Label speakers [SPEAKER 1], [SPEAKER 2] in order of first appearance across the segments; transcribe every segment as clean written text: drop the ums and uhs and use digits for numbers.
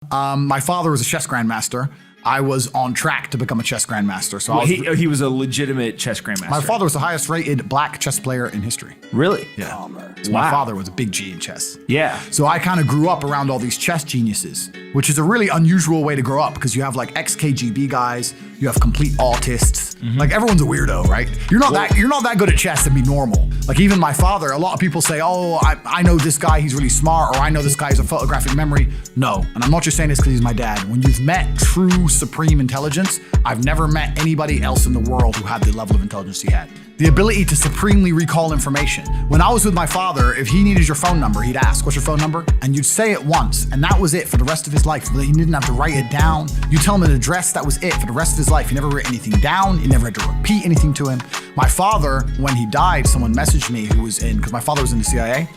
[SPEAKER 1] My father was a chess grandmaster. I was on track to become a chess grandmaster. So
[SPEAKER 2] he was a legitimate chess grandmaster.
[SPEAKER 1] My father was the highest rated black chess player in history.
[SPEAKER 2] Really?
[SPEAKER 1] Yeah. So my father was a big G in chess.
[SPEAKER 2] Yeah.
[SPEAKER 1] So I kind of grew up around all these chess geniuses, which is a really unusual way to grow up because you have like ex-KGB guys, you have complete autists. Like everyone's a weirdo, right? You're not that good at chess to be normal. Like even my father, a lot of people say, oh, I know this guy, he's really smart, or I know this guy has a photographic memory. No, and I'm not just saying this because he's my dad. When you've met true supreme intelligence, I've never met anybody else in the world who had the level of intelligence he had. The ability to supremely recall information. When I was with my father, if he needed your phone number, he'd ask, what's your phone number? And you'd say it once, and that was it for the rest of his life. He didn't have to write it down. You tell him an address, that was it for the rest of his life. He never wrote anything down. You never had to repeat anything to him. My father, when he died, someone messaged me who was in, because my father was in the CIA,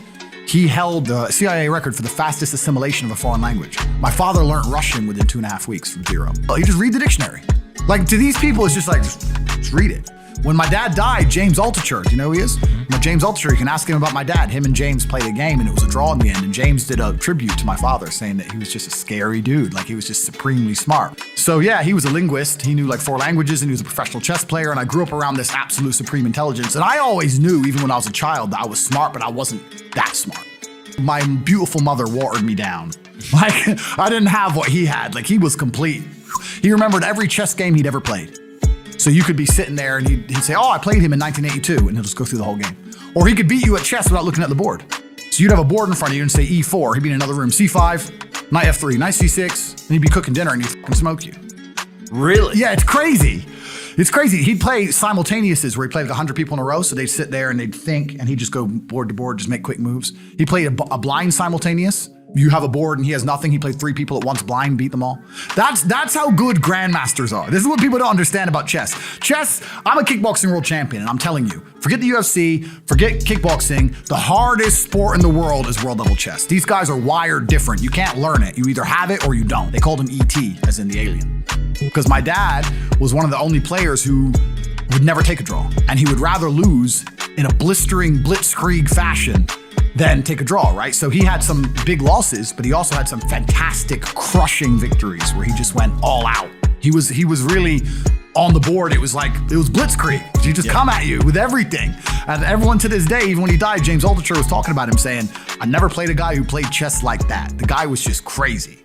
[SPEAKER 1] he held the CIA record for the fastest assimilation of a foreign language. My father learned Russian within 2.5 weeks from zero. You just read the dictionary. Like to these people, it's just like, just read it. When my dad died, James Altucher, do you know who he is? James Altucher, you can ask him about my dad. Him and James played a game and it was a draw in the end. And James did a tribute to my father saying that he was just a scary dude. Like he was just supremely smart. So yeah, he was a linguist. He knew like 4 languages and he was a professional chess player. And I grew up around this absolute supreme intelligence. And I always knew, even when I was a child, that I was smart, but I wasn't that smart. My beautiful mother watered me down. Like I didn't have what he had. Like he was complete. He remembered every chess game he'd ever played. So you could be sitting there and he'd say, oh, I played him in 1982, and he'll just go through the whole game. Or he could beat you at chess without looking at the board. So you'd have a board in front of you and say E4, he'd be in another room, C5, knight F3, knight C6, and he'd be cooking dinner and he'd fucking smoke you.
[SPEAKER 2] Really?
[SPEAKER 1] Yeah, it's crazy. It's crazy. He'd play simultaneouses where he played like 100 people in a row, so they'd sit there and they'd think, and he'd just go board to board, just make quick moves. He played a blind simultaneous. You have a board and he has nothing. He played 3 people at once blind, beat them all. That's how good grandmasters are. This is what people don't understand about chess. Chess, I'm a kickboxing world champion, and I'm telling you, forget the UFC, forget kickboxing. The hardest sport in the world is world level chess. These guys are wired different. You can't learn it. You either have it or you don't. They called him E.T., as in the alien. Because my dad was one of the only players who would never take a draw. And he would rather lose in a blistering blitzkrieg fashion than take a draw, right? So he had some big losses, but he also had some fantastic crushing victories where he just went all out. He was really on the board. It was blitzkrieg. He just come at you with everything. And everyone to this day, even when he died, James Altucher was talking about him saying, I never played a guy who played chess like that. The guy was just crazy.